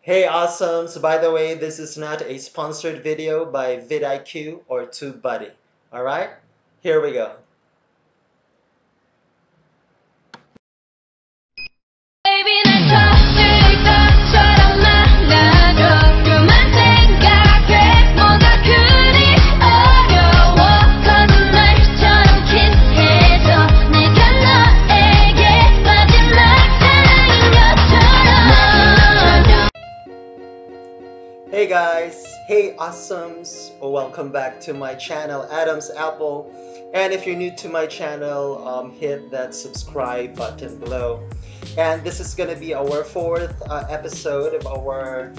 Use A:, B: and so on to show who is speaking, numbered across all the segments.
A: Hey, awesome. So, by the way, this is not a sponsored video by VidIQ or TubeBuddy. All right, here we go.
B: Baby, 날 터뜨렸던 만나줘. 그만 생각해. 뭐가 그리 어려워. 거짓말처럼 키스해줘. 내가 너에게 마지막 사랑인 것처럼.
A: Hey guys, hey awesomes, welcome back to my channel Adam's Apple. And if you're new to my channel, hit that subscribe button below. And this is gonna be our fourth episode of our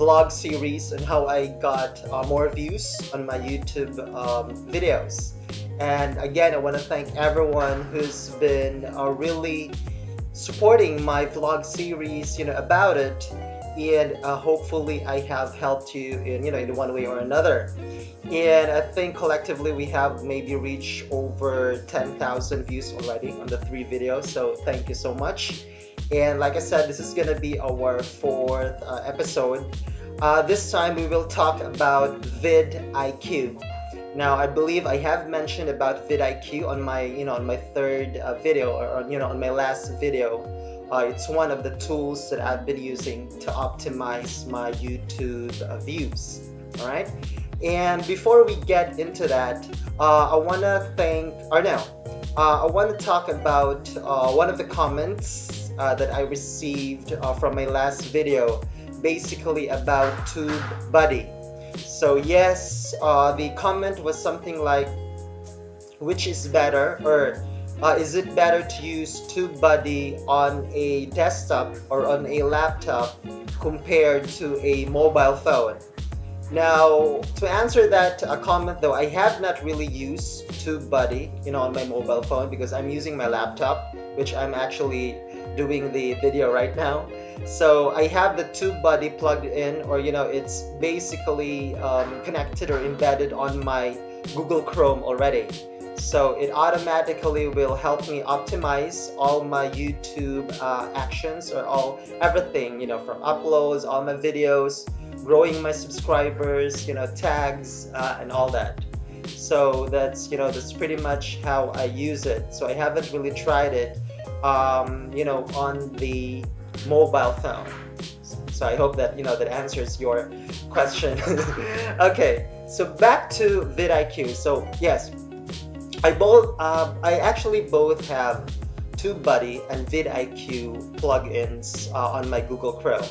A: vlog series on how I got more views on my YouTube videos. And again, I want to thank everyone who's been really supporting my vlog series, about it, and hopefully I have helped you in one way or another. And I think collectively we have maybe reached over 10,000 views already on the 3 videos, so thank you so much. And like I said, this is gonna be our fourth episode. This time we will talk about VidIQ. Now, I believe I have mentioned about VidIQ on my, on my third video, or on my last video. It's one of the tools that I've been using to optimize my YouTube views. All right. And before we get into that, I want to I want to talk about one of the comments that I received from my last video, basically about TubeBuddy. So yes, the comment was something like, which is better, or is it better to use TubeBuddy on a desktop or on a laptop compared to a mobile phone? Now, to answer that comment though, I have not really used TubeBuddy, on my mobile phone because I'm using my laptop, which I'm actually doing the video right now. So I have the TubeBuddy plugged in, or it's basically connected or embedded on my Google Chrome already. So it automatically will help me optimize all my YouTube actions, or everything, from uploads, all my videos, growing my subscribers, tags, and all that. So that's pretty much how I use it. So I haven't really tried it, on the mobile phone. So I hope that that answers your question. Okay, so back to VidIQ. So yes, I actually both have TubeBuddy and VidIQ plugins on my Google Chrome.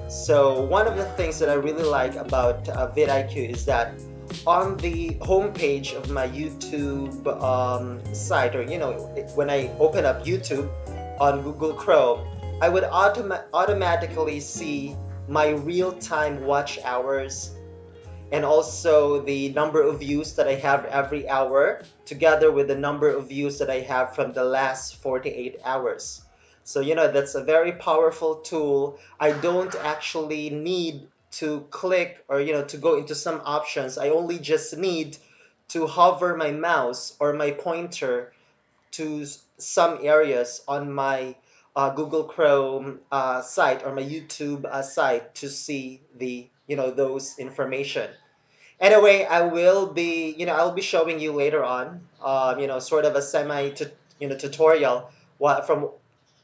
A: So one of the things that I really like about VidIQ is that on the homepage of my YouTube site, or when I open up YouTube on Google Chrome, I would automatically see my real-time watch hours, and also the number of views that I have every hour, together with the number of views that I have from the last 48 hours. So that's a very powerful tool. I don't actually need to click, or to go into some options. I only just need to hover my mouse or my pointer to some areas on my Google Chrome site, or my YouTube site, to see the those information. Anyway, I'll be showing you later on, sort of a semi tutorial, from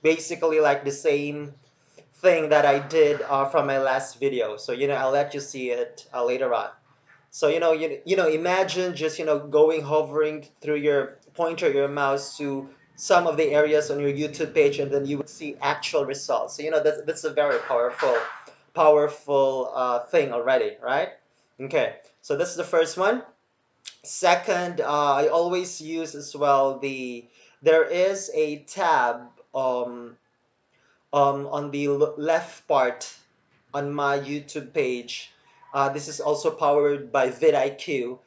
A: basically like the same thing that I did from my last video. So I'll let you see it later on. So imagine just going, hovering through your pointer, your mouse, to some of the areas on your YouTube page, and then you would see actual results. So that's a very powerful thing already, right? Okay, so that's the first one. Second, I always use as well there is a tab on the left part on my YouTube page. This is also powered by vidIQ.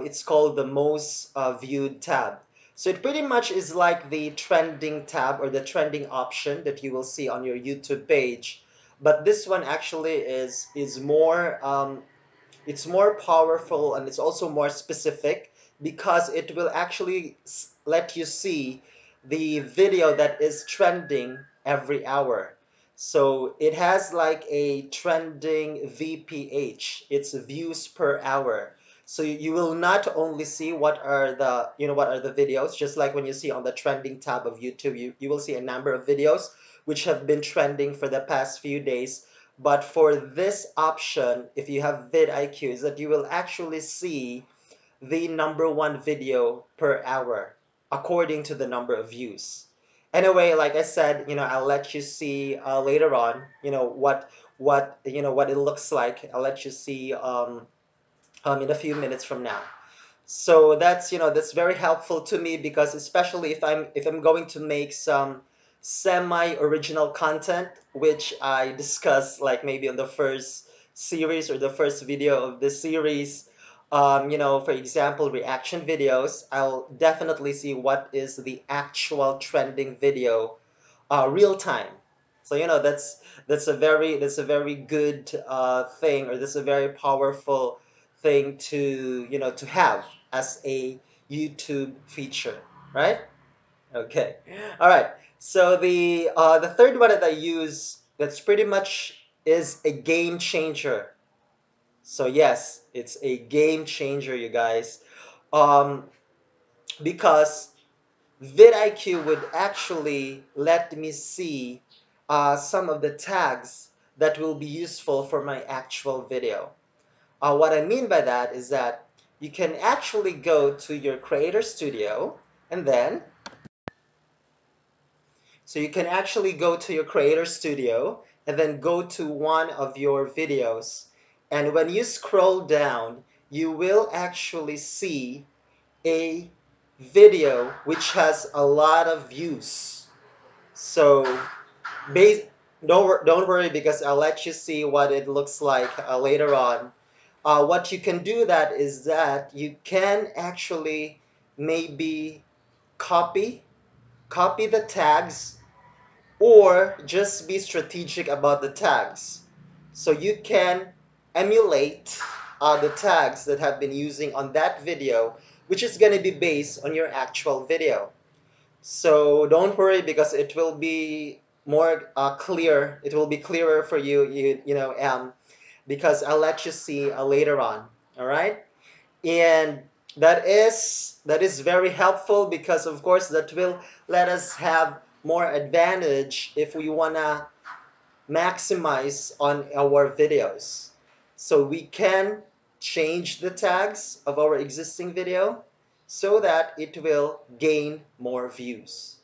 A: It's called the most viewed tab. So it pretty much is like the trending tab, or the trending option that you will see on your YouTube page. But this one actually is more it's more powerful, and it's also more specific, because it will actually let you see the video that is trending every hour. So it has like a trending VPH. It's views per hour. So you will not only see what are the, what are the videos, just like when you see on the trending tab of YouTube, you will see a number of videos which have been trending for the past few days. But for this option, if you have vidIQ, is that you will actually see the number one video per hour according to the number of views. Anyway, like I said, I'll let you see later on, what it looks like. I'll let you see in a few minutes from now. So that's very helpful to me, because especially if I'm going to make some semi original content, which I discuss like maybe on the first series or the first video of the series. For example, reaction videos, I'll definitely see what is the actual trending video real time. So that's a very good thing, or that's a very powerful thing to have as a YouTube feature, right? Okay, all right. So the third one that I use, that's pretty much is a game changer. So yes, it's a game changer, you guys, um, because vidIQ would actually let me see some of the tags that will be useful for my actual video. What I mean by that is that you can actually go to your Creator Studio, and then, so you can actually go to your Creator Studio and then go to one of your videos. And when you scroll down, you will actually see a video which has a lot of views. So base, don't worry, because I'll let you see what it looks like later on. What you can do that is that you can actually maybe copy copy the tags, or just be strategic about the tags. So you can emulate the tags that have been using on that video, which is going to be based on your actual video. So don't worry, because it will be more clear. It will be clearer for you, because I'll let you see later on. All right, and that is very helpful, because of course that will let us have more advantage if we wanna maximize on our videos. So we can change the tags of our existing video so that it will gain more views.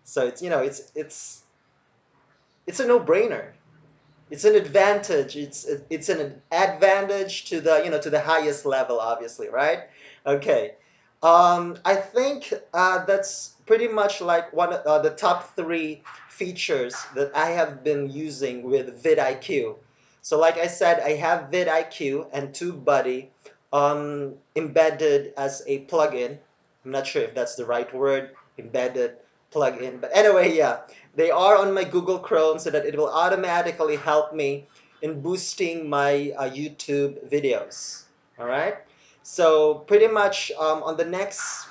A: So it's a no-brainer. It's an advantage. It's an advantage to the highest level, obviously, right? Okay. I think that's pretty much like one of the top three features that I have been using with vidIQ. So like I said, I have vidIQ and TubeBuddy embedded as a plugin. I'm not sure if that's the right word, embedded plugin, but anyway, yeah, they are on my Google Chrome, so that it will automatically help me in boosting my YouTube videos. All right. So pretty much on the next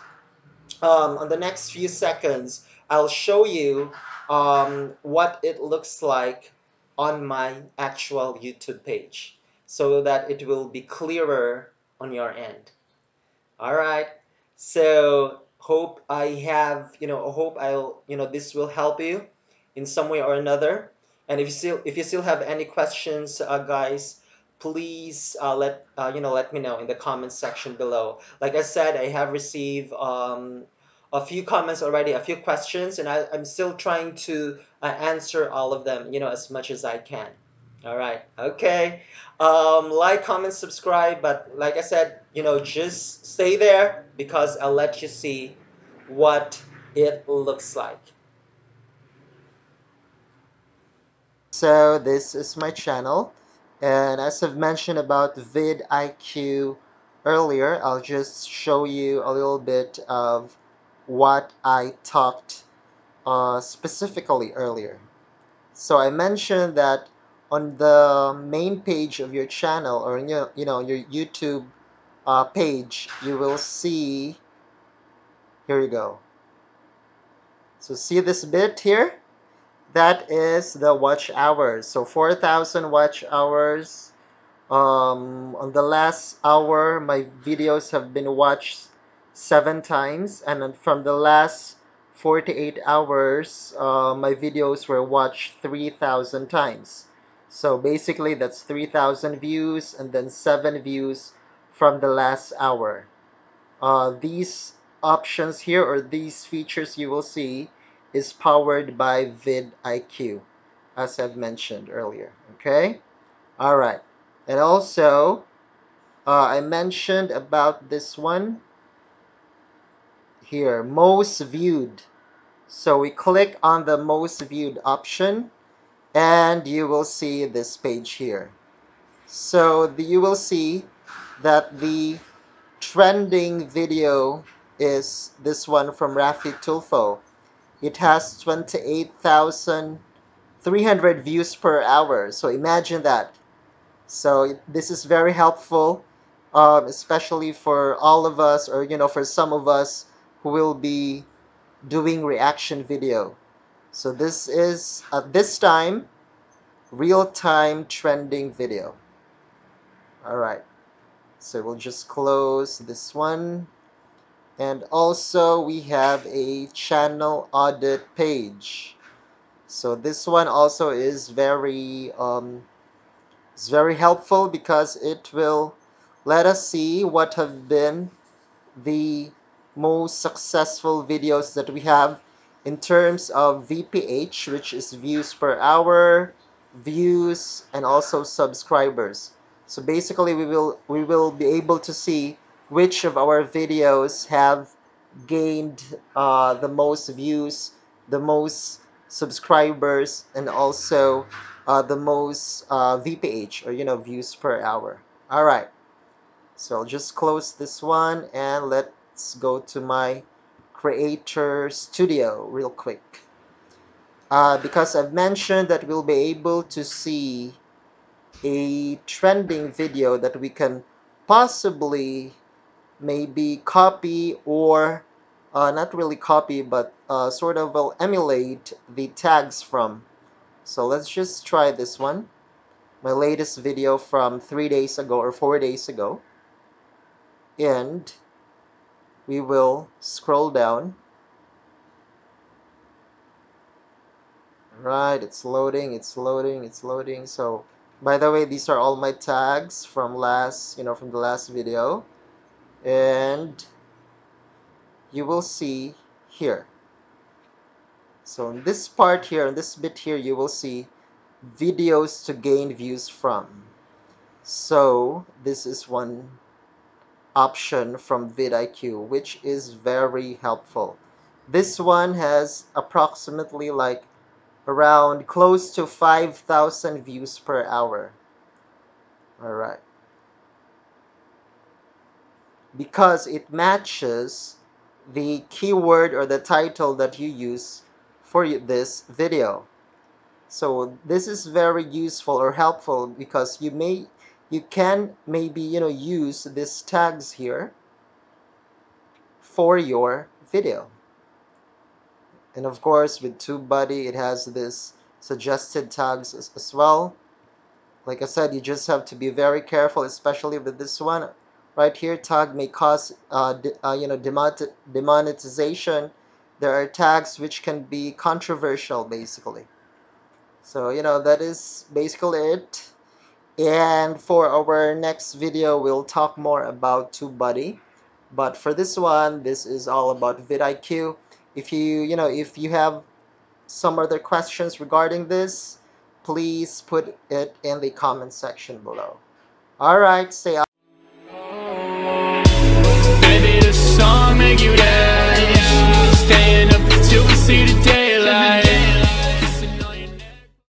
A: few seconds, I'll show you what it looks like on my actual YouTube page, so that it will be clearer on your end. All right. So hope I have, hope this will help you in some way or another. And if you still have any questions, guys, please let me know in the comments section below. Like I said, I have received a few comments already, a few questions, and I'm still trying to answer all of them, as much as I can. All right. Okay. Like, comment, subscribe. But like I said, just stay there, because I'll let you see what it looks like. So this is my channel, and as I've mentioned about vidIQ earlier, I'll just show you a little bit of what I talked specifically earlier. So I mentioned that on the main page of your channel, or your YouTube page, you will see, here you go. So see this bit here? that is the watch hours. So 4,000 watch hours. On the last hour, my videos have been watched 7 times, and then from the last 48 hours, my videos were watched 3,000 times. So basically, that's 3,000 views and then 7 views from the last hour. These options here, or these features you will see, is powered by VidIQ, as I've mentioned earlier. Okay? All right. And also, I mentioned about this one here, most viewed. So we click on the most viewed option, and you will see this page here. So you will see that the trending video is this one from Rafi Tulfo. It has 28,300 views per hour. So imagine that. So this is very helpful, especially for all of us, or for some of us who will be doing reaction video. So this is at this time real-time trending video. All right. So we'll just close this one. And also we have a channel audit page. So this one also is very helpful because it will let us see what have been the most successful videos that we have in terms of VPH, which is views per hour, views, and also subscribers. So basically we will be able to see which of our videos have gained the most views, the most subscribers, and also the most VPH, or views per hour. All right. So I'll just close this one and let's go to my Creator Studio real quick. Because I've mentioned that we'll be able to see a trending video that we can possibly maybe copy, or not really copy, but sort of will emulate the tags from. So let's just try this one. My latest video from 3 days ago or 4 days ago. And we will scroll down. Right, it's loading, it's loading, it's loading. So by the way, these are all my tags from from the last video. And you will see here. So in this part here, in this bit here, you will see videos to gain views from. So this is one option from vidIQ, which is very helpful. This one has approximately like around close to 5,000 views per hour. All right. Because it matches the keyword or the title that you use for this video. So this is very useful or helpful because you can maybe use these tags here for your video. And of course with TubeBuddy it has this suggested tags as well. Like I said, you just have to be very careful, especially with this one right here. Tag may cause demonetization. There are tags which can be controversial basically. So that is basically it. And for our next video we'll talk more about TubeBuddy. But for this one, this is all about vidIQ. If you have some other questions regarding this, please put it in the comment section below. All right, stay